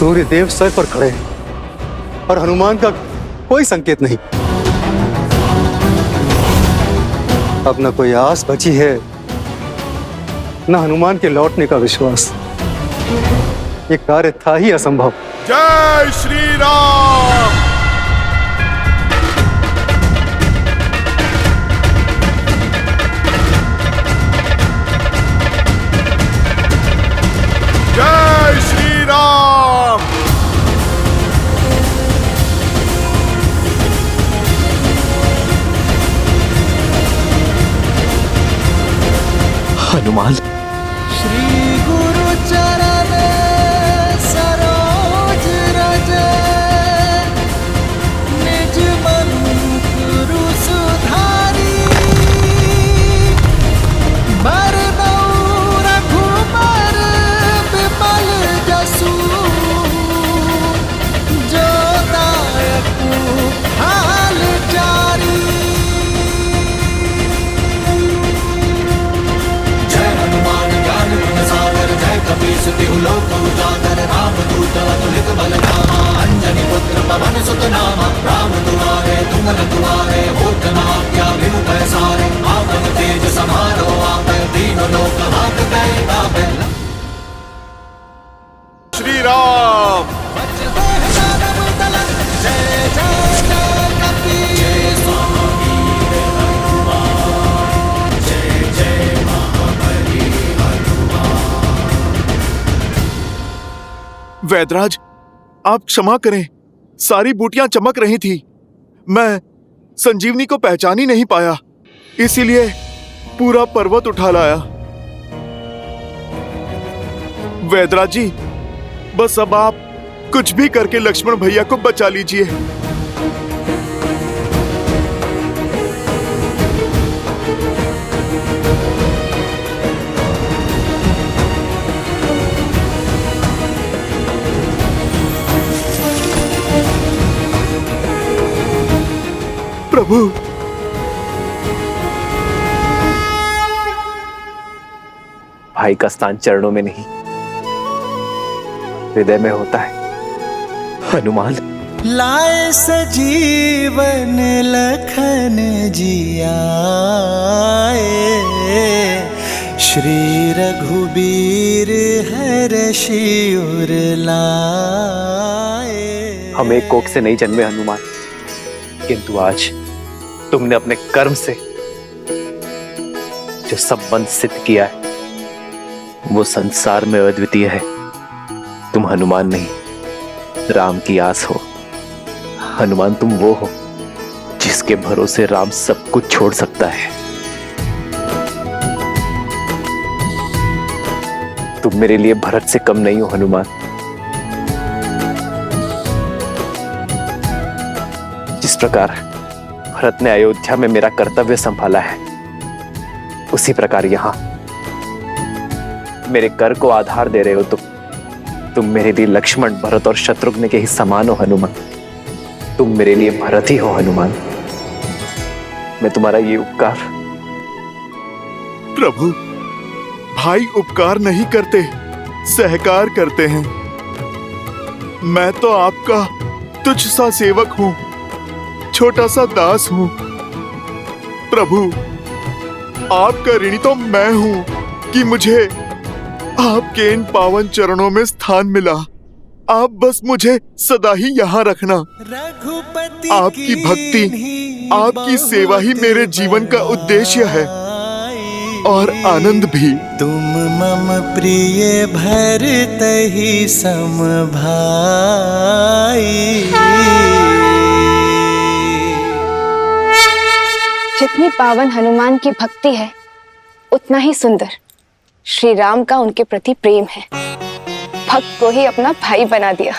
सूर्य देव sir पर खड़े हैं और हनुमान का कोई संकेत नहीं। अब न कोई आस बची है, न हनुमान के लौटने का विश्वास। ये कार्य था ही असंभव। जय श्री राम। जय श्री राम। हनुमान। श्री गुरु चरण सरोज रज, निज मनु गुरु सुधारी, बरनौ रघुबर विमल जसु, जो दायकु हाल चारी। कपीसतिहु लोक उजागर, रामदूत अतुलित बल धामा, अंजनी पुत्र पवन सुत नामा, राम दुआरे तुंग रखवारे, होत न आज्ञा बिनु पैसारे, आपन तेज समारो आपै, तीनों लोक हांकते तापै। श्री राम। जय जय जय कपीस, जय स्वामी हनुमान, जय जय महाबली हनुमान। वैदराज, आप क्षमा करें, सारी बूटियां चमक रही थी, मैं संजीवनी को पहचान ही नहीं पाया, इसीलिए पूरा पर्वत उठा लाया। वैदराज जी, बस अब आप कुछ भी करके लक्ष्मण भैया को बचा लीजिए। प्रभु, भाई का स्थान चरणों में नहीं, हृदय में होता है। हनुमान। लाए सजीवन लखन जियाए, श्री रघुबीर हर्षि उर लाए। हम एक कोख से नहीं जन्मे हनुमान, किंतु आज तुमने अपने कर्म से जो संबंध सिद्ध किया है वो संसार में अद्वितीय है। तुम हनुमान नहीं, राम की आस हो। हनुमान, तुम वो हो जिसके भरोसे राम सब कुछ छोड़ सकता है। तुम मेरे लिए भरत से कम नहीं हो हनुमान। जिस प्रकार भरत ने अयोध्या में मेरा कर्तव्य संभाला है, उसी प्रकार यहां मेरे कर को आधार दे रहे हो। तुम मेरे लिए लक्ष्मण, भरत और शत्रुघ्न के ही समान हो हनुमान। तुम मेरे लिए भरत ही हो हनुमान। मैं तुम्हारा ये उपकार। प्रभु, भाई उपकार नहीं करते, सहकार करते हैं। मैं तो आपका तुच्छ सा सेवक हूं, छोटा सा दास हूं। प्रभु, आपका ऋणी तो मैं हूं कि मुझे आपके इन पावन चरणों में स्थान मिला। आप बस मुझे सदा ही यहाँ रखना। आपकी भक्ति, आपकी सेवा ही मेरे जीवन का उद्देश्य है और आनंद भी। तुम मम प्रिय भरत ही सम भाई। जितनी पावन हनुमान की भक्ति है, उतना ही सुंदर श्री राम का उनके प्रति प्रेम है। भक्त को ही अपना भाई बना दिया।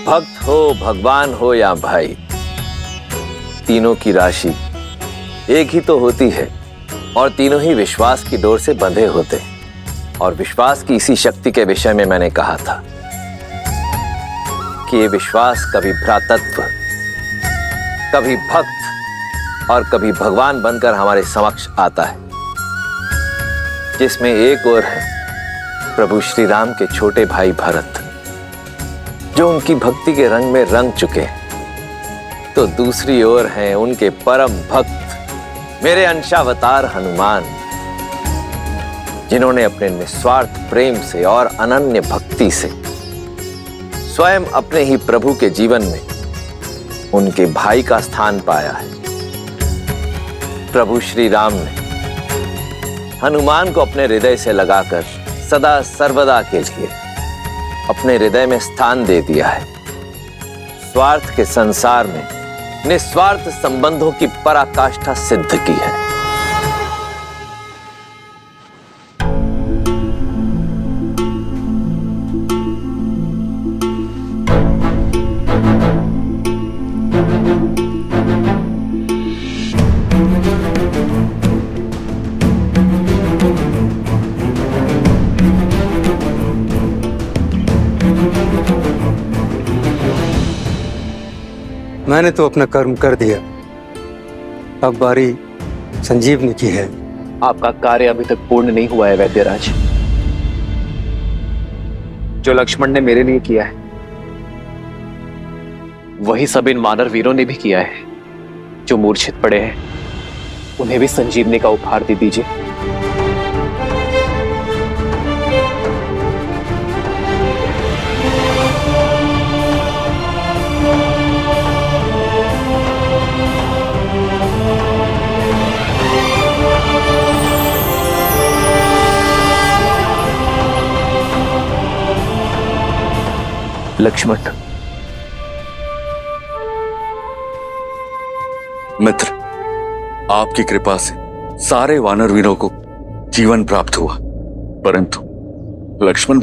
भक्त हो, भगवान हो या भाई, तीनों की राशि एक ही तो होती है और तीनों ही विश्वास की डोर से बंधे होते हैं। और विश्वास की इसी शक्ति के विषय में मैंने कहा था कि ये विश्वास कभी भ्रातृत्व, कभी भक्त और कभी भगवान बनकर हमारे समक्ष आता है, जिसमें एक और है प्रभु श्री राम के छोटे भाई भरत जो उनकी भक्ति के रंग में रंग चुके हैं, तो दूसरी ओर हैं उनके परम भक्त मेरे अंशावतार हनुमान, जिन्होंने अपने निस्वार्थ प्रेम से और अनन्य भक्ति से स्वयं अपने ही प्रभु के जीवन में उनके भाई का स्थान पाया है। प्रभु श्री राम ने हनुमान को अपने हृदय से लगाकर सदा सर्वदा के लिए अपने हृदय में स्थान दे दिया है। स्वार्थ के संसार में निस्वार्थ संबंधों की पराकाष्ठा सिद्ध की है। मैंने तो अपना कर्म कर दिया, अब बारी संजीवनी की है। आपका कार्य अभी तक पूर्ण नहीं हुआ है वैद्यराज। जो लक्ष्मण ने मेरे लिए किया है, वही सब इन वानर वीरों ने भी किया है। जो मूर्छित पड़े हैं, उन्हें भी संजीवनी का उपहार दे दीजिए। लक्ष्मण, मित्र, आपकी कृपा से सारे वानर वीरों को जीवन प्राप्त हुआ, परंतु लक्ष्मण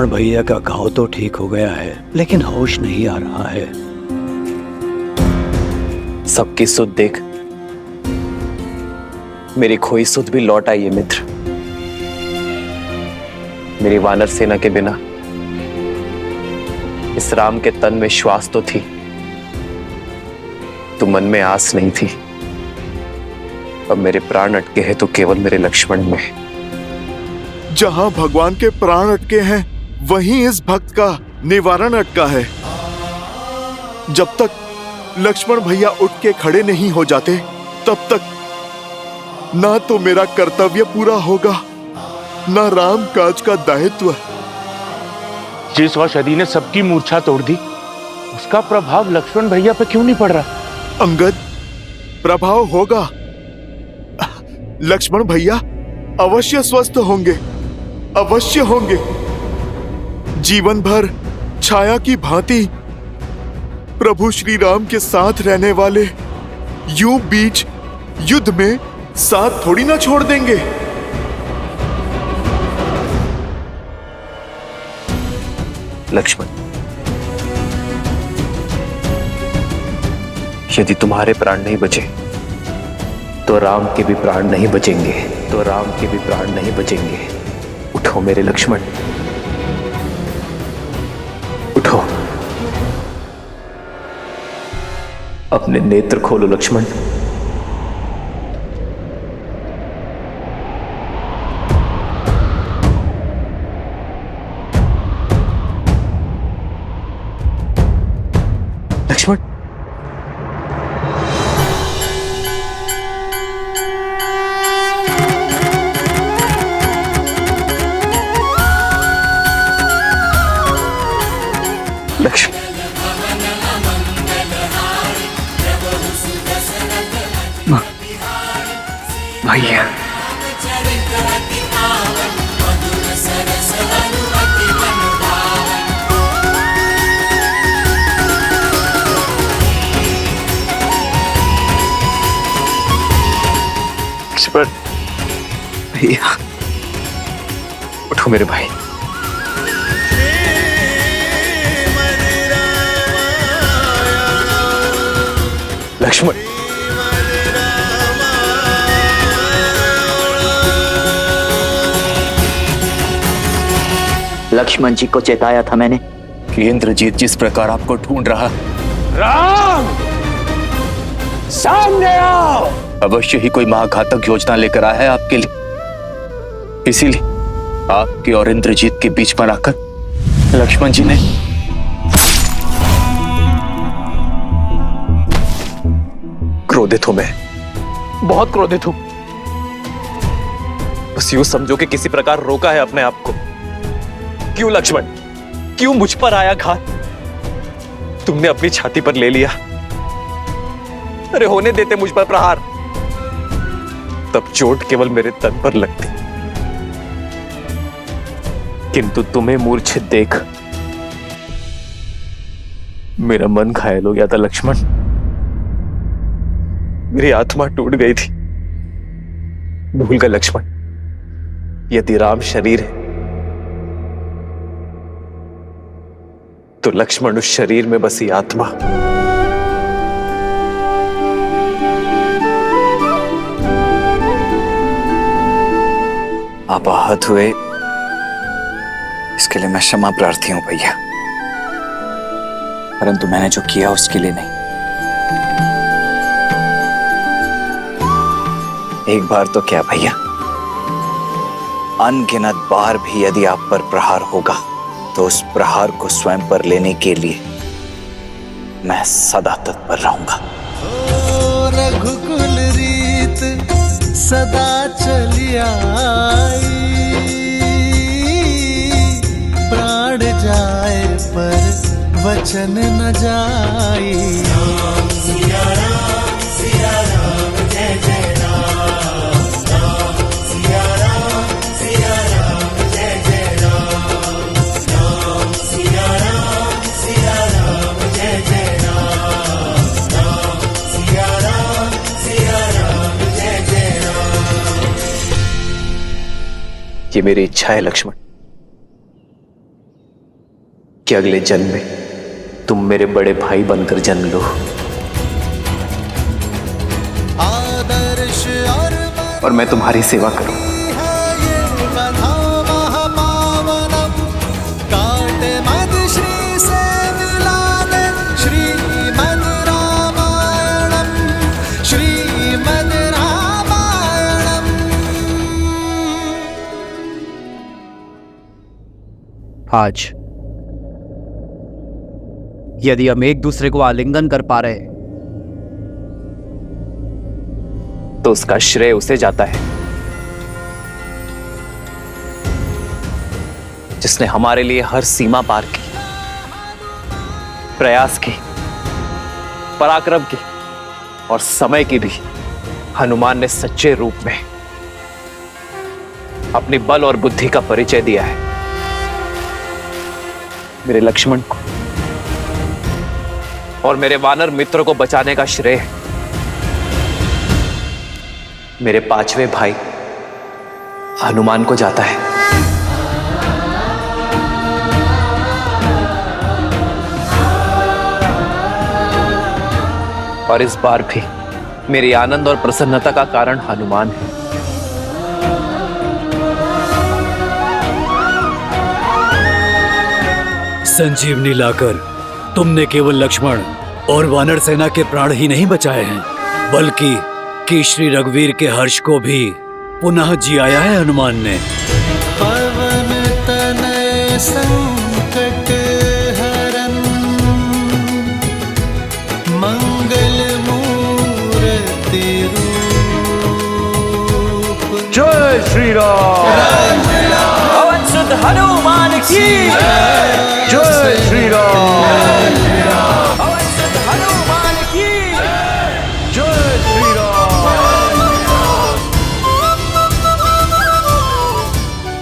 भैया का घाव तो ठीक हो गया है, लेकिन होश नहीं आ रहा है। सबकी सुध देख मेरी खोई सुध भी लौट आई है मित्र। मेरी वानर सेना के बिना इस राम के तन में श्वास तो थी, तो मन में आस नहीं थी। अब मेरे प्राण अटके हैं तो केवल मेरे लक्ष्मण में। जहां भगवान के प्राण अटके हैं, वहीं इस भक्त का निवारण अटका है। जब तक लक्ष्मण भैया उठ के खड़े नहीं हो जाते, तब तक ना तो मेरा कर्तव्य पूरा होगा, ना राम काज का दायित्व। जिस औषधि ने सबकी मूर्छा तोड़ दी, उसका प्रभाव लक्ष्मण भैया पे क्यों नहीं पड़ रहा? अंगद, प्रभाव होगा। लक्ष्मण भैया अवश्य स्वस्थ होंगे, अवश्य होंगे। जीवन भर छाया की भांति प्रभु श्री राम के साथ रहने वाले यूं बीच युद्ध में साथ थोड़ी ना छोड़ देंगे। लक्ष्मण, यदि तुम्हारे प्राण नहीं बचे, तो राम के भी प्राण नहीं बचेंगे। उठो मेरे लक्ष्मण, उठो। अपने नेत्र खोलो लक्ष्मण। लक्ष्मण, भैया, भैया, उठो मेरे भाई। लक्ष्मण, लक्ष्मण जी को चेताया था मैंने कि इंद्रजीत जिस प्रकार आपको ढूंढ रहा। राम, सामने आओ। अवश्य ही कोई महाघातक योजना लेकर आया है आपके लिए, इसीलिए आपके और इंद्रजीत के बीच बनाकर लक्ष्मण जी ने क्रोधित हूं मैं, बहुत क्रोधित हूं। बस यूं समझो कि किसी प्रकार रोका है अपने आप को। क्यों लक्ष्मण, क्यों मुझ पर आया घात? तुमने अपनी छाती पर ले लिया। अरे होने देते मुझ पर प्रहार, तब चोट केवल मेरे तन पर लगती, किंतु तुम्हें मूर्छित देख मेरा मन घायल हो गया था लक्ष्मण। मेरी आत्मा टूट गई थी। भूल गए लक्ष्मण, यदि राम शरीर है तो लक्ष्मण उस शरीर में बसी आत्मा। आप आहत हुए, इसके लिए मैं क्षमा प्रार्थी हूं भैया, परंतु मैंने जो किया उसके लिए नहीं। एक बार तो क्या भैया, अनगिनत बार भी यदि आप पर प्रहार होगा तो उस प्रहार को स्वयं पर लेने के लिए मैं सदा तत्पर रहूंगा। रघुकुल रीत सदा चली आई, प्राण जाए पर वचन न जाई। सिया राम जय जय राम, सिया राम जय जय राम, सिया राम जय जय राम, सिया राम जय जय राम। ये मेरी इच्छा है लक्ष्मण कि अगले जन्म में तुम मेरे बड़े भाई बनकर जन्म लो और मैं तुम्हारी सेवा करूं। आज यदि हम एक दूसरे को आलिंगन कर पा रहे तो उसका श्रेय उसे जाता है जिसने हमारे लिए हर सीमा पार की, प्रयास की, पराक्रम की और समय की भी हनुमान ने सच्चे रूप में अपनी बल और बुद्धि का परिचय दिया है। मेरे लक्ष्मण को और मेरे वानर मित्र को बचाने का श्रेय मेरे पांचवें भाई हनुमान को जाता है। और इस बार भी मेरी आनंद और प्रसन्नता का कारण हनुमान है। संजीवनी लाकर तुमने केवल लक्ष्मण और वानर सेना के प्राण ही नहीं बचाए हैं, बल्कि कि श्री रघुवीर के हर्ष को भी पुनः जियाया है हनुमान ने। पवन तनय संकट हरन, मंगल मूर्ति रूप। जय श्री राम। पवन सुत हनुमान की जय श्री राम। पवन सुत हनुमान की जय श्री राम।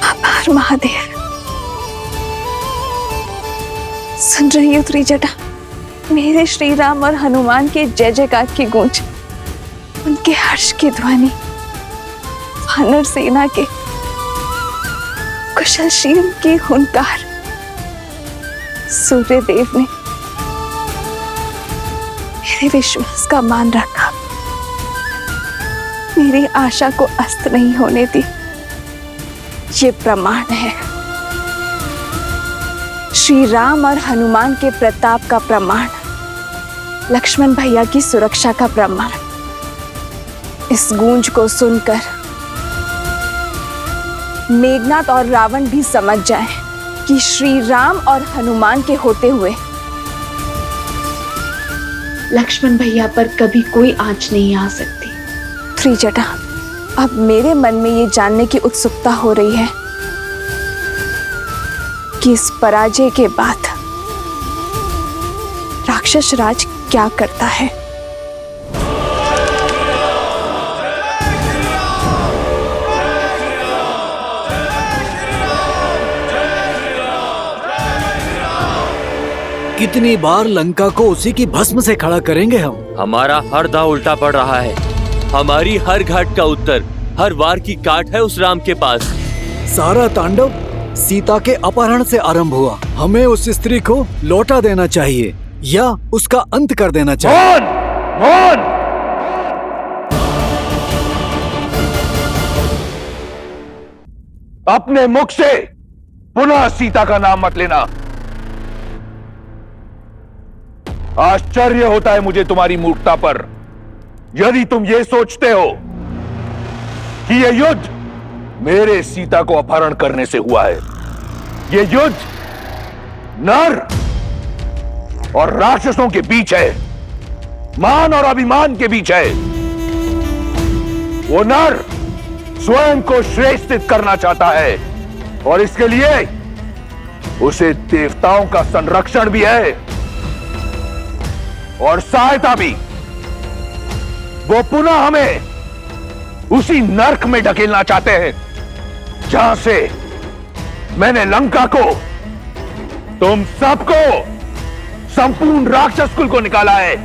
आभार महादेव। सुन रही हो त्रिजटा, मेरे श्री राम और हनुमान के जय जयकार की गूंज, उनके हर्ष की ध्वनि, वानर सेना के कुशलशील की हुंकार। सूर्य देव ने मेरे विश्वास का मान रखा, मेरी आशा को अस्त नहीं होने दी। ये प्रमाण है, श्री राम और हनुमान के प्रताप का प्रमाण, लक्ष्मण भैया की सुरक्षा का प्रमाण। इस गूंज को सुनकर मेघनाथ और रावण भी समझ जाएं कि श्री राम और हनुमान के होते हुए लक्ष्मण भैया पर कभी कोई आंच नहीं आ सकती। त्रिजटा, अब मेरे मन में ये जानने की उत्सुकता हो रही है कि इस पराजय के बाद राक्षस राज क्या करता है। कितनी बार लंका को उसी की भस्म से खड़ा करेंगे हम? हमारा हर दांव उल्टा पड़ रहा है। हमारी हर घाट का उत्तर, हर वार की काट है उस राम के पास। सारा तांडव सीता के अपहरण से आरंभ हुआ। हमें उस स्त्री को लौटा देना चाहिए या उसका अंत कर देना चाहिए। मौन! अपने मुख से पुनः सीता का नाम मत लेना। आश्चर्य होता है मुझे तुम्हारी मूर्खता पर। यदि तुम ये सोचते हो कि यह युद्ध मेरे सीता को अपहरण करने से हुआ है, यह युद्ध नर और राक्षसों के बीच है, मान और अभिमान के बीच है। वो नर स्वयं को श्रेष्ठ करना चाहता है और इसके लिए उसे देवताओं का संरक्षण भी है और सहायता भी। वो पुनः हमें उसी नर्क में ढकेलना चाहते हैं जहां से मैंने लंका को, तुम सबको, संपूर्ण राक्षस कुल को निकाला है।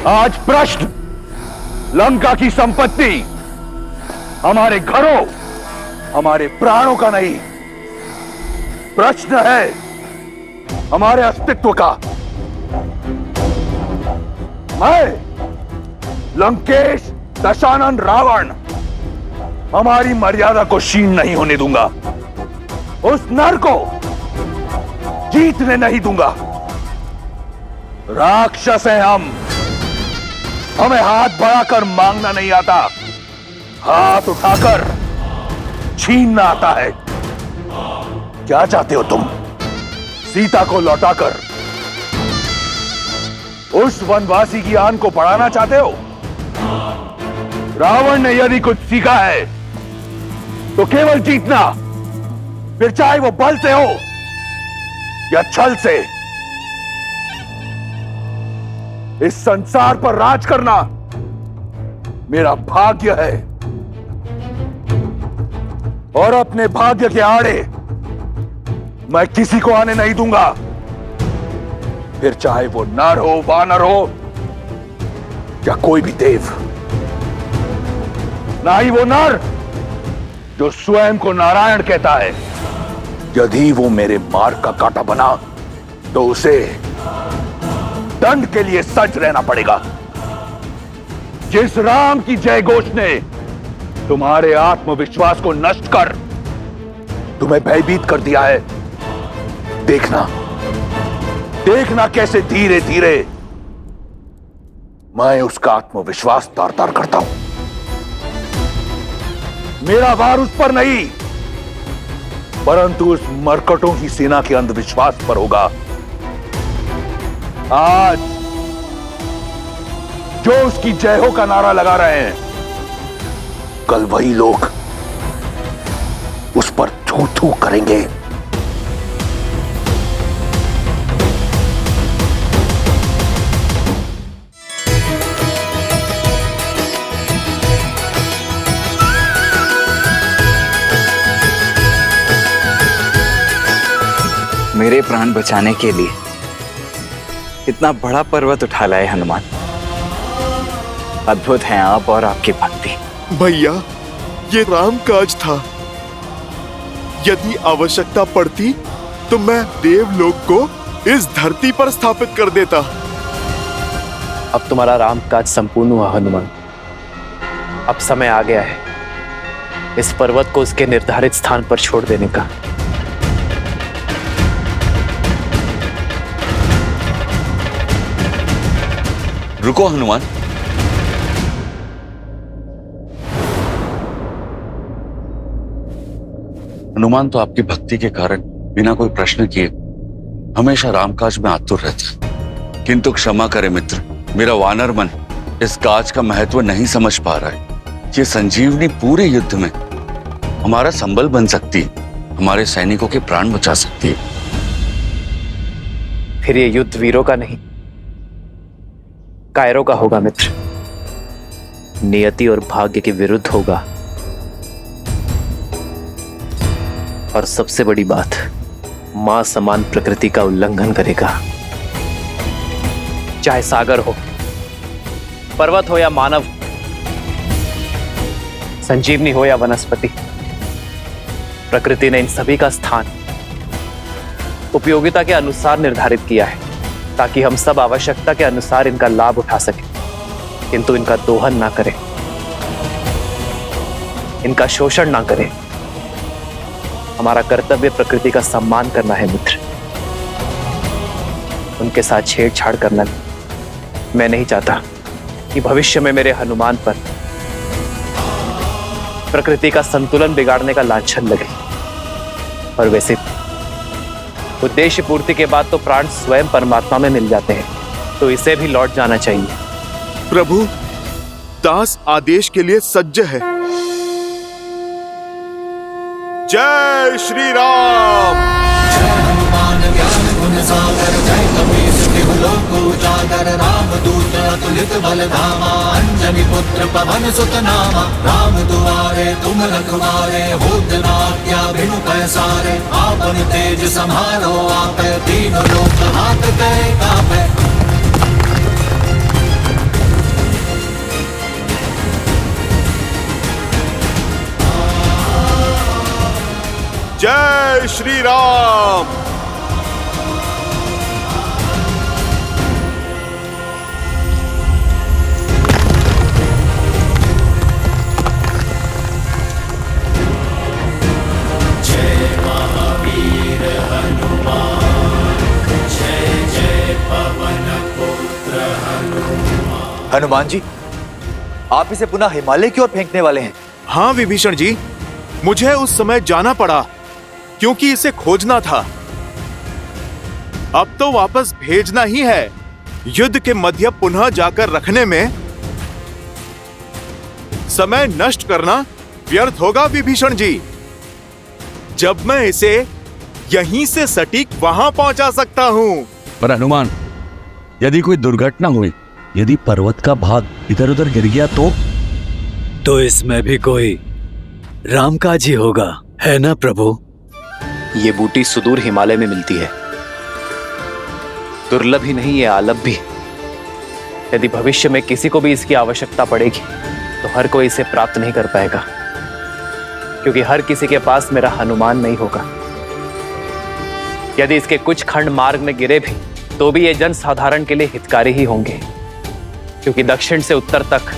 आज प्रश्न लंका की संपत्ति हमारे घरों, हमारे प्राणों का नहीं, प्रश्न है हमारे अस्तित्व का। मैं लंकेश दशानन रावण हमारी मर्यादा को क्षीण नहीं होने दूंगा। उस नर को जीतने नहीं दूंगा। राक्षस हैं हम, हमें हाथ बढ़ाकर मांगना नहीं आता, हाथ उठाकर छीनना आता है। क्या चाहते हो तुम? सीता को लौटाकर उस वनवासी की आन को बढ़ाना चाहते हो? रावण ने यदि कुछ सीखा है तो केवल जीतना, फिर चाहे वो बल से हो या छल से। इस संसार पर राज करना मेरा भाग्य है और अपने भाग्य के आड़े मैं किसी को आने नहीं दूंगा, फिर चाहे वो नर हो, वानर हो या कोई भी देव। ना ही वो नर जो स्वयं को नारायण कहता है। यदि वो मेरे मार्ग का कांटा बना तो उसे दंड के लिए सज्ज रहना पड़ेगा। जिस राम की जय घोष ने तुम्हारे आत्मविश्वास को नष्ट कर तुम्हें भयभीत कर दिया है, देखना कैसे धीरे धीरे मैं उसका आत्मविश्वास तार तार करता हूं। मेरा वार उस पर नहीं, परंतु उस मरकटों की सेना के अंधविश्वास पर होगा। आज जो उसकी जय हो का नारा लगा रहे हैं, कल वही लोग उस पर थू थू करेंगे। मेरे प्राण बचाने के लिए इतना बड़ा पर्वत उठा लाए हनुमान। अद्भुत हैं आप और आपकी भक्ति। भैया, ये राम काज था। यदि आवश्यकता पड़ती तो मैं देवलोक को इस धरती पर स्थापित कर देता। अब तुम्हारा राम काज संपूर्ण हुआ हनुमान। अब समय आ गया है इस पर्वत को उसके निर्धारित स्थान पर छोड़ देने का। रुको हनुमान, हनुमान तो आपकी भक्ति के कारण बिना कोई प्रश्न किए हमेशा रामकाज में आतुर रहता है। किंतु क्षमा करे मित्र, मेरा वानर मन इस काज का महत्व नहीं समझ पा रहा है। ये संजीवनी पूरे युद्ध में हमारा संबल बन सकती है, हमारे सैनिकों के प्राण बचा सकती है। फिर ये युद्ध वीरों का नहीं, कायरों का होगा मित्र। नियति और भाग्य के विरुद्ध होगा। और सबसे बड़ी बात, मां समान प्रकृति का उल्लंघन करेगा। चाहे सागर हो, पर्वत हो या मानव, संजीवनी हो या वनस्पति, प्रकृति ने इन सभी का स्थान उपयोगिता के अनुसार निर्धारित किया है, ताकि हम सब आवश्यकता के अनुसार इनका लाभ उठा सकें, किंतु इनका दोहन ना करें, इनका शोषण ना करें। हमारा कर्तव्य प्रकृति का सम्मान करना है मित्र, उनके साथ छेड़छाड़ करना नहीं। मैं नहीं चाहता कि भविष्य में मेरे हनुमान पर प्रकृति का संतुलन बिगाड़ने का लांछन लगे। और वैसे उद्देश्य पूर्ति के बाद तो प्राण स्वयं परमात्मा में मिल जाते हैं, तो इसे भी लौट जाना चाहिए। प्रभु, दास आदेश के लिए सज्ज है। जय श्री राम। जय हनुमान ज्ञान गुण सागर, जय कपीस तिहु लोक उजागर, रामदूत अतुलित बल धामा, अंजनी पुत्र पवन सुत नामा। राम दुआरे तुम रखवारे, होत न आज्ञा बिनु पैसारे। आपन तेज समारो आपे, तीनों लोक हाथ कै कापे। जय श्री राम। जय महावीर हनुमान, जय जय पवन पुत्र हनुमान। हनुमान जी, आप इसे पुनः हिमालय की ओर फेंकने वाले हैं? हाँ विभीषण जी, मुझे उस समय जाना पड़ा क्योंकि इसे खोजना था। अब तो वापस भेजना ही है। युद्ध के मध्य पुनः जाकर रखने में समय नष्ट करना व्यर्थ होगा विभीषण जी। जब मैं इसे यहीं से सटीक वहां पहुंचा सकता हूं। पर हनुमान, यदि कोई दुर्घटना हुई, यदि पर्वत का भाग इधर उधर गिर गया तो इसमें भी कोई रामकाज ही होगा, है ना प्रभु? ये बूटी सुदूर हिमालय में मिलती है, दुर्लभ ही नहीं, ये आलभ भी। यदि भविष्य में किसी को भी इसकी आवश्यकता पड़ेगी तो हर कोई इसे प्राप्त नहीं कर पाएगा, क्योंकि हर किसी के पास मेरा हनुमान नहीं होगा। यदि इसके कुछ खंड मार्ग में गिरे भी तो भी ये जन साधारण के लिए हितकारी ही होंगे, क्योंकि दक्षिण से उत्तर तक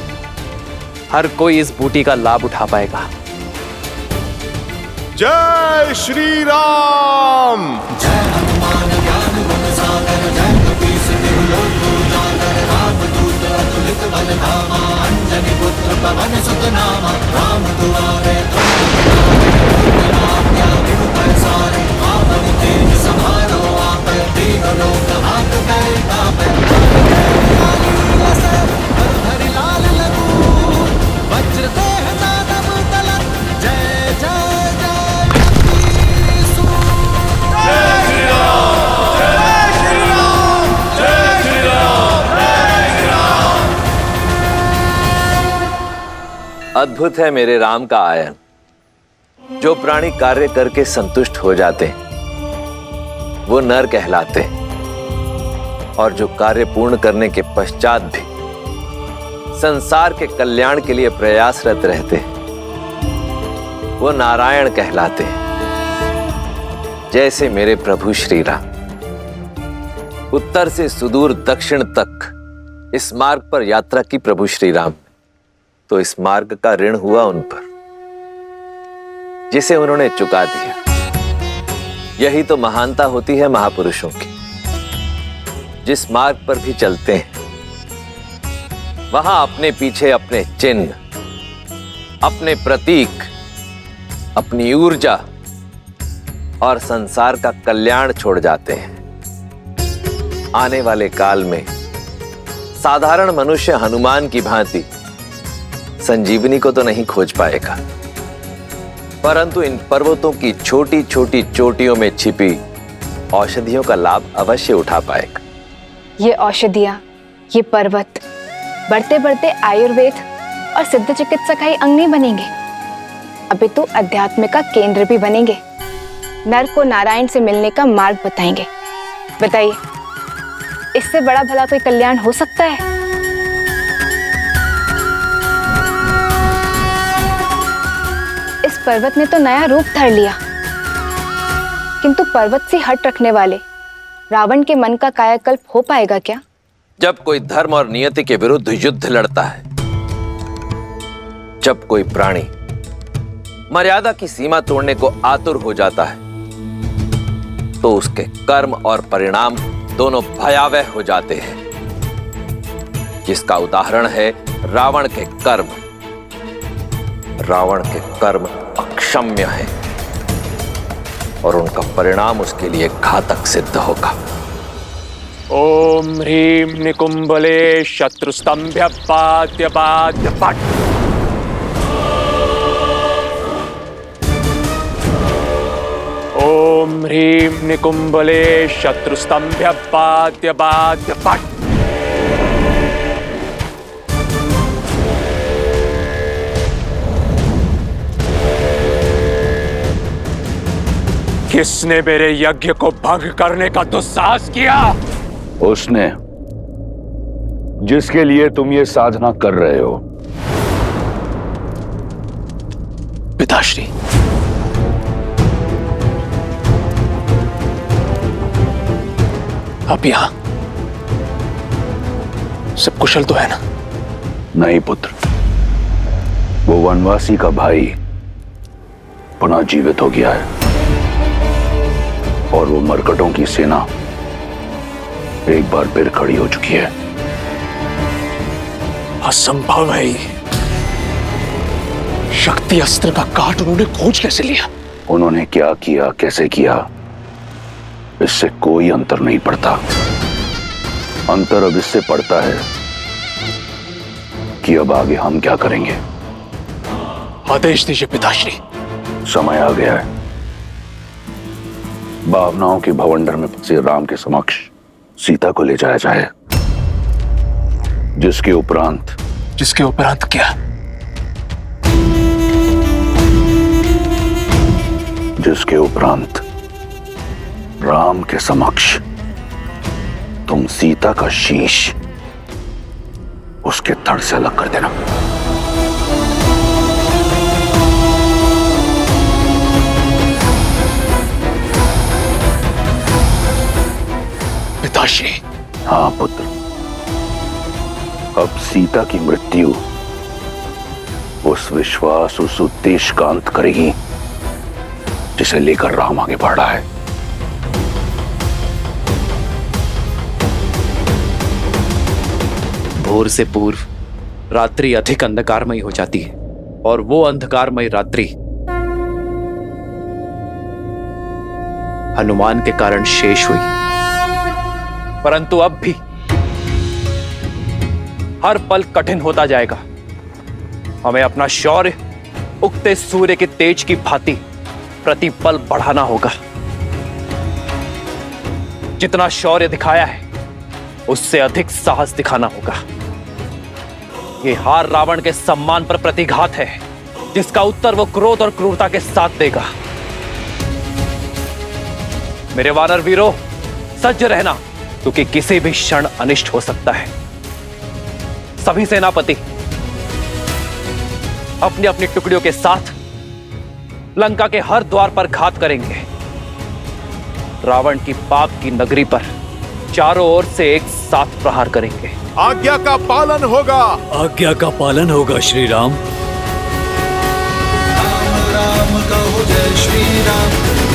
हर कोई इस बूटी का लाभ उठा पाएगा। जय श्री राम। जय हनुमान ज्ञान गुण सागर, जय कपीस तिहु लोक उजागर, रामदूत अतुलित बल धामा, अंजनी पुत्र पवन सुत नामा। राम दुआरे तुम आज्ञा बिनु पैसारे, आपन तेज समारो आपे, तीनों लोक हाथ कै कापे। हरि लाल लखून, वज्र देह दानव दलन, जय जय अद्भुत है मेरे राम का आयन। जो प्राणी कार्य करके संतुष्ट हो जाते वो नर कहलाते, और जो कार्य पूर्ण करने के पश्चात भी संसार के कल्याण के लिए प्रयासरत रहते वो नारायण कहलाते। जैसे मेरे प्रभु श्री राम उत्तर से सुदूर दक्षिण तक इस मार्ग पर यात्रा की प्रभु श्री राम, तो इस मार्ग का ऋण हुआ उन पर जिसे उन्होंने चुका दिया। यही तो महानता होती है महापुरुषों की। जिस मार्ग पर भी चलते हैं वहां अपने पीछे अपने चिन्ह, अपने प्रतीक, अपनी ऊर्जा और संसार का कल्याण छोड़ जाते हैं। आने वाले काल में साधारण मनुष्य हनुमान की भांति संजीवनी को तो नहीं खोज पाएगा, परंतु इन पर्वतों की छोटी छोटी चोटियों में छिपी औषधियों का लाभ अवश्य उठा पाएगा। ये औषधियाँ, ये पर्वत बढ़ते बढ़ते आयुर्वेद और सिद्ध चिकित्सा का ही अंग नहीं बनेंगे, अभी तो अध्यात्म का केंद्र भी बनेंगे। नर को नारायण से मिलने का मार्ग बताएंगे। बताइए, इससे बड़ा भला कोई कल्याण हो सकता है? इस पर्वत ने तो नया रूप धर लिया, किंतु पर्वत से हट रखने वाले रावण के मन का कायाकल्प हो पाएगा क्या? जब कोई धर्म और नियति के विरुद्ध युद्ध लड़ता है, जब कोई प्राणी मर्यादा की सीमा तोड़ने को आतुर हो जाता है, तो उसके कर्म और परिणाम दोनों भयावह हो जाते हैं, जिसका उदाहरण है रावण के कर्म। रावण के कर्म अक्षम्य हैं और उनका परिणाम उसके लिए घातक सिद्ध होगा। ओम ह्रीं निकुंभले शत्रुस्तंभ्य पाद्य पाद्य पट। ओम ह्रीं निकुंभले शत्रुस्तंभ्य पाद्य पाद्य पट। किसने मेरे यज्ञ को भंग करने का दुस्साहस किया? उसने जिसके लिए तुम ये साधना कर रहे हो। पिताश्री, आप यहां सब कुशल तो है ना? नहीं पुत्र, वो वनवासी का भाई पुनः जीवित हो गया है और वो मरकटों की सेना एक बार फिर खड़ी हो चुकी है। असंभव है ये। शक्ति अस्त्र का काट उन्होंने खोज कैसे लिया? उन्होंने क्या किया, कैसे किया, इससे कोई अंतर नहीं पड़ता। अंतर अब इससे पड़ता है कि अब आगे हम क्या करेंगे। आदेश दीजिए पिताश्री। समय आ गया है। भावनाओं के भवंडर में फंसे राम के समक्ष सीता को ले जाया जाए, जिसके उपरांत क्या? जिसके उपरांत राम के समक्ष तुम सीता का शीश उसके धड़ से अलग कर देना। पिताश्री। हाँ पुत्र, अब सीता की मृत्यु उस विश्वास, उस उद्देश्य का अंत करेगी जिसे लेकर राम आगे बढ़ रहा है। भोर से पूर्व रात्रि अधिक अंधकारमयी हो जाती है और वो अंधकारमयी रात्रि हनुमान के कारण शेष हुई। परंतु अब भी हर पल कठिन होता जाएगा। हमें अपना शौर्य उगते सूर्य के तेज की भांति प्रतिपल बढ़ाना होगा। जितना शौर्य दिखाया है उससे अधिक साहस दिखाना होगा। ये हार रावण के सम्मान पर प्रतिघात है, जिसका उत्तर वो क्रोध और क्रूरता के साथ देगा। मेरे वानर वीरों, सज्ज रहना, क्योंकि किसी भी क्षण अनिष्ट हो सकता है। सभी सेनापति अपनी अपनी टुकड़ियों के साथ लंका के हर द्वार पर घात करेंगे। रावण की पाप की नगरी पर चारों ओर से एक साथ प्रहार करेंगे। आज्ञा का पालन होगा। आज्ञा का पालन होगा श्री राम। राम राम कहो जय श्री राम,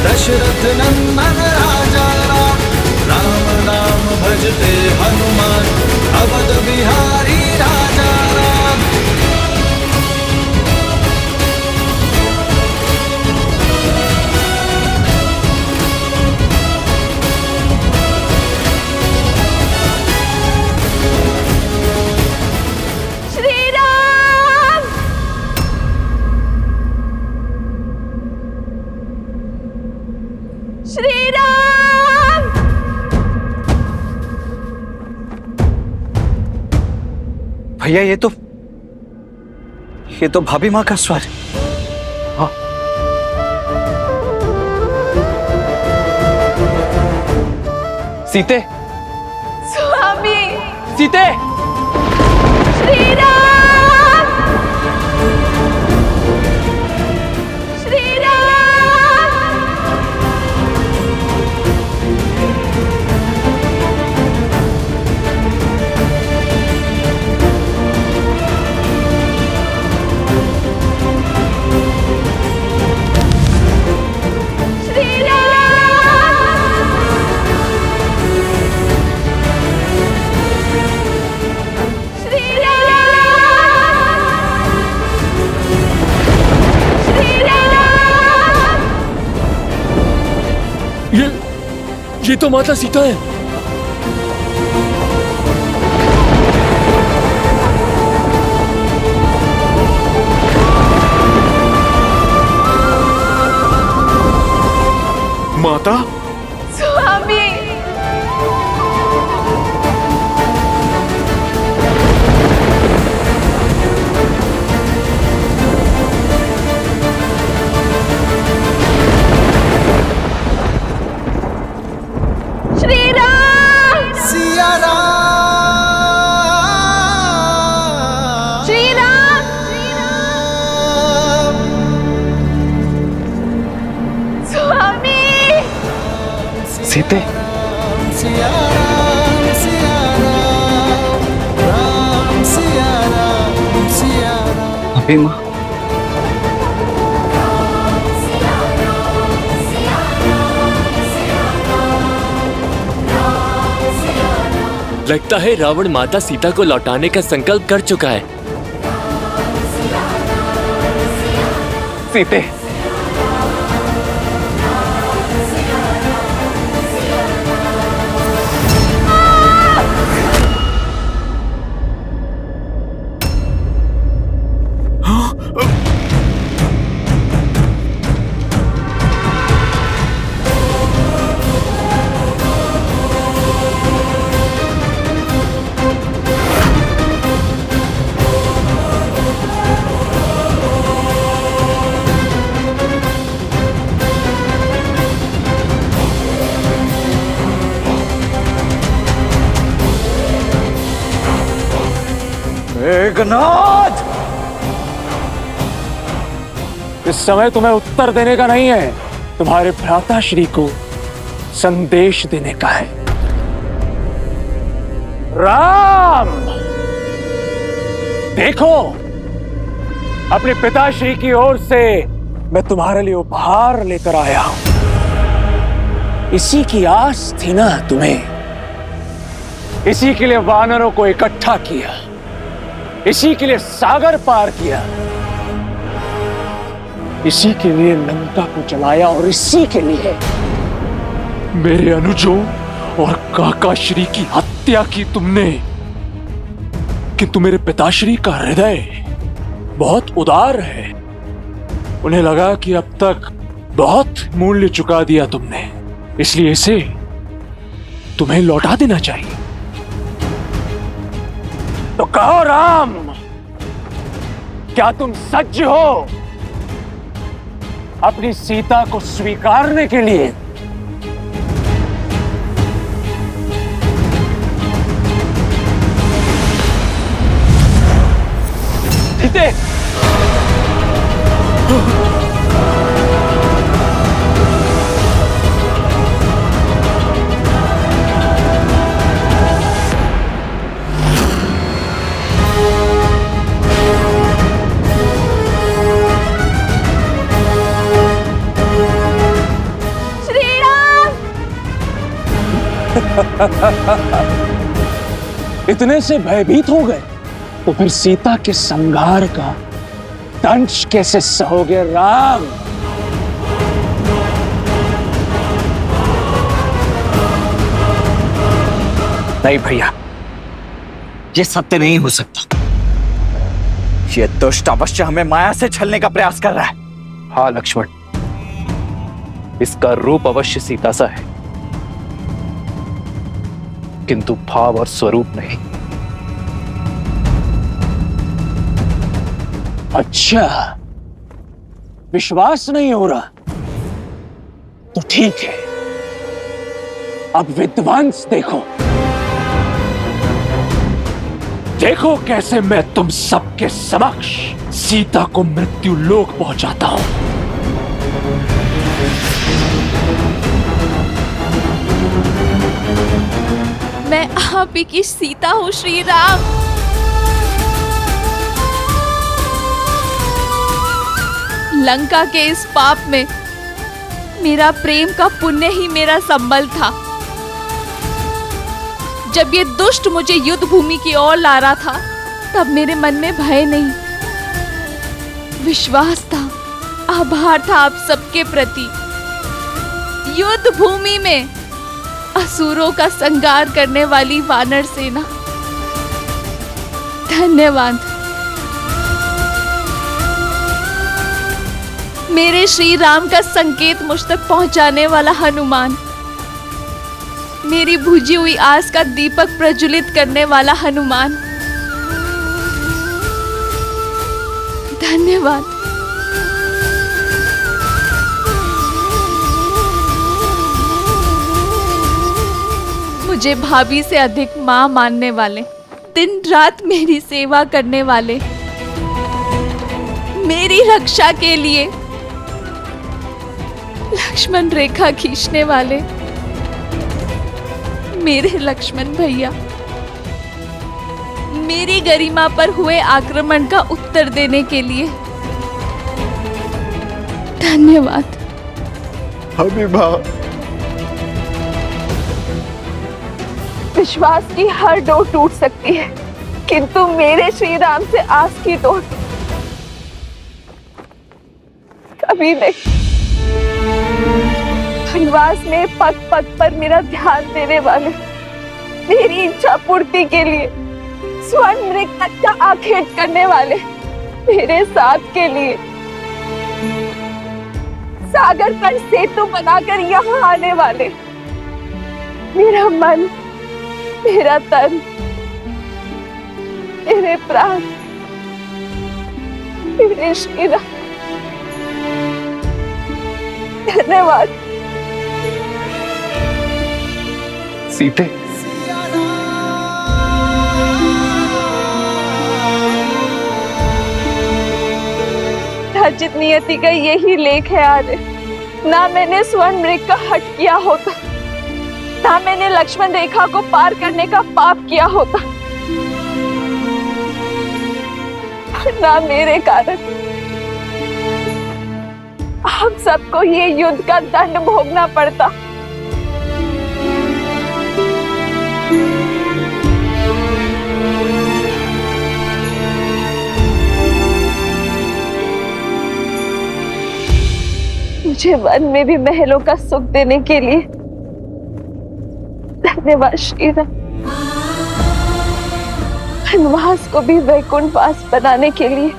दशरथ नंदन राजा राम। राम नाम भजते हनुमान, अवध बिहारी राजा राम। भैया ये तो भाभी माँ का स्वर है। हाँ सीते, स्वामी सीते, श्री राम, श्री राम। श्री राम, श्री राम, श्री राम। ये तो माता सीता है। माता, स्वामी श्री राम, सिया राम, श्री राम, स्वामी सीते, सिया राम, सिया राम, राम सिया राम, सिया राम। भाभी माँ, लगता है रावण माता सीता को लौटाने का संकल्प कर चुका है। सीते, मेघनाद, इस समय तुम्हें उत्तर देने का नहीं है, तुम्हारे भ्राता श्री को संदेश देने का है। राम, देखो, अपने पिताश्री की ओर से मैं तुम्हारे लिए उपहार लेकर आया हूं। इसी की आस थी ना तुम्हें, इसी के लिए वानरों को इकट्ठा किया, इसी के लिए सागर पार किया, इसी के लिए लंका को जलाया और इसी के लिए मेरे अनुजों और काकाश्री की हत्या की तुमने। किंतु मेरे पिताश्री का हृदय बहुत उदार है, उन्हें लगा कि अब तक बहुत मूल्य चुका दिया तुमने, इसलिए इसे तुम्हें लौटा देना चाहिए। तो कहो राम, क्या तुम सज्ज हो अपनी सीता को स्वीकारने के लिए? सीते, इतने से भयभीत हो गए तो फिर सीता के संहार का दंश कैसे सहोगे राम? नहीं भैया, ये सत्य नहीं हो सकता। ये दुष्ट अवश्य हमें माया से छलने का प्रयास कर रहा है। हाँ लक्ष्मण, इसका रूप अवश्य सीता सा है, किंतु भाव और स्वरूप नहीं। अच्छा, विश्वास नहीं हो रहा तो ठीक है, अब विध्वंस देखो। देखो कैसे मैं तुम सबके समक्ष सीता को मृत्यु लोक पहुंचाता हूं। मैं आप ही की सीता हूँ श्री राम। लंका के इस पाप में मेरा प्रेम का पुण्य ही मेरा संबल था। जब ये दुष्ट मुझे युद्ध भूमि की ओर ला रहा था, तब मेरे मन में भय नहीं, विश्वास था, आभार था आप सबके प्रति। युद्ध भूमि में असुरों का संहार करने वाली वानर सेना, धन्यवाद। मेरे श्री राम का संकेत मुझ तक पहुंचाने वाला हनुमान, मेरी बुझी हुई आस का दीपक प्रज्वलित करने वाला हनुमान, धन्यवाद। मुझे भाभी से अधिक मां मानने वाले, दिन रात मेरी सेवा करने वाले, मेरी रक्षा के लिए लक्ष्मण रेखा खींचने वाले मेरे लक्ष्मण भैया, मेरी गरिमा पर हुए आक्रमण का उत्तर देने के लिए धन्यवाद। हबीबा, विश्वास की हर डोर टूट सकती है, किंतु मेरे श्री राम से आस की डोर कभी नहीं। वनवास में पग पग पर मेरा ध्यान देने वाले, मेरी इच्छा पूर्ति के लिए स्वर्ण मृग तक का आखेट करने वाले, मेरे साथ के लिए सागर पर सेतु बनाकर यहाँ आने वाले, मेरा मन, मेरा तन, मेरे प्राण, मेरे श्री राम, धन्यवाद। सीते, रचित नियति का यही लेख है आर्य। ना मैंने स्वर्ण मृग का हट किया होता, ना मैंने लक्ष्मण रेखा को पार करने का पाप किया होता, ना मेरे कारण हम सबको ये युद्ध का दंड भोगना पड़ता। मुझे वन में भी महलों का सुख देने के लिए धन्यवाद श्री राम। वनवास को भी वैकुंठ वास बनाने के लिए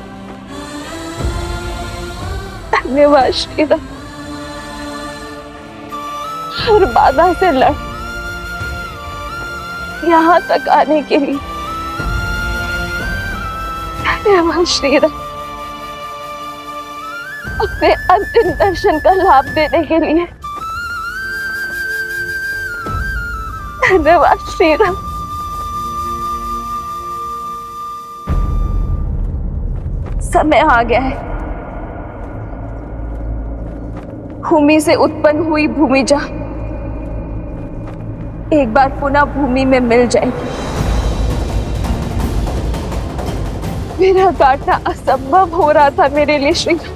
धन्यवाद श्री राम। हर बाधा से लड़ यहाँ तक आने के लिए धन्यवाद श्री राम। अपने अंतिम दर्शन का लाभ देने के लिए धन्यवाद श्री राम। समय आ गया है, भूमि से उत्पन्न हुई भूमिजा एक बार पुनः भूमि में मिल जाएगी। मेरा काटना असंभव हो रहा था मेरे लिए श्री राम।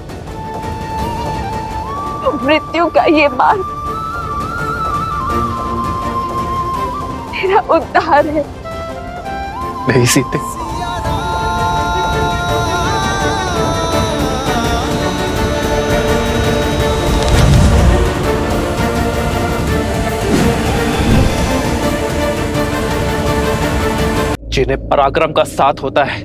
मृत्यु का ये मार्ग मेरा उद्धार है। नहीं सीते, जिन्हें पराक्रम का साथ होता है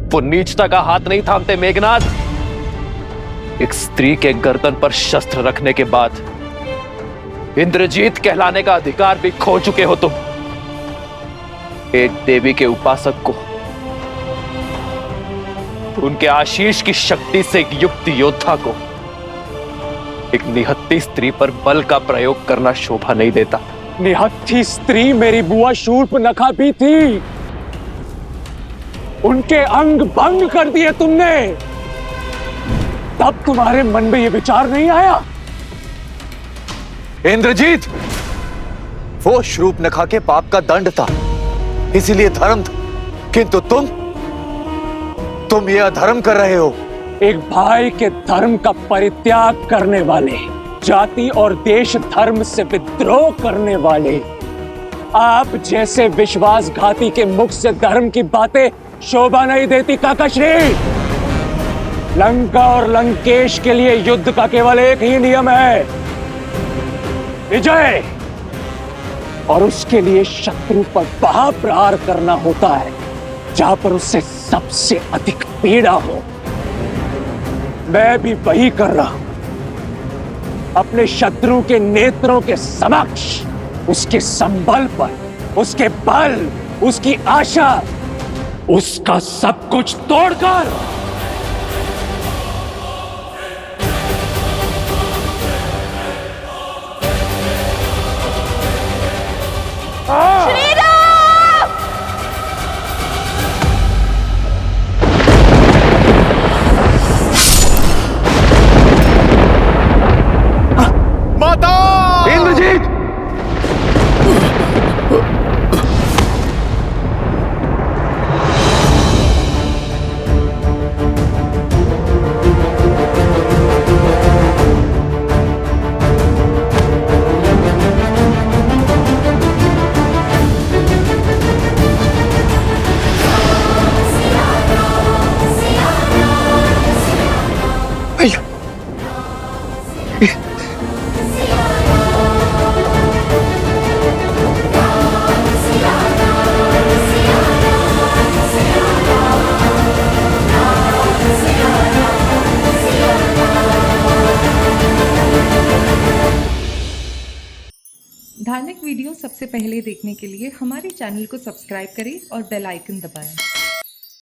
वो नीचता का हाथ नहीं थामते। मेघनाद, एक स्त्री के गर्दन पर शस्त्र रखने के बाद इंद्रजीत कहलाने का अधिकार भी खो चुके हो तुम। एक देवी के उपासक को उनके आशीष की शक्ति से एक युक्त योद्धा को एक निहत्थी स्त्री पर बल का प्रयोग करना शोभा नहीं देता। निहत्थी स्त्री मेरी बुआ शूर्पनखा भी थी। उनके अंग भंग कर दिए तुमने, तब तुम्हारे मन में यह विचार नहीं आया? इंद्रजीत, वो शूर्पनखा के पाप का दंड था, इसीलिए धर्म था, किंतु तुम ये अधर्म कर रहे हो। एक भाई के धर्म का परित्याग करने वाले, जाति और देश धर्म से विद्रोह करने वाले, आप जैसे विश्वासघाती के मुख से धर्म की बातें शोभा नहीं देती काकाश्री। लंका और लंकेश के लिए युद्ध का केवल एक ही नियम है, विजय, और उसके लिए शत्रु पर वहां प्रहार करना होता है जहां पर उससे सबसे अधिक पीड़ा हो। मैं भी वही कर रहा हूं। अपने शत्रु के नेत्रों के समक्ष उसके संबल पर, उसके बल, उसकी आशा, उसका सब कुछ तोड़कर इंद्रजीत! धार्मिक वीडियो सबसे पहले देखने के लिए हमारे चैनल को सब्सक्राइब करें और बेल आइकन दबाएं।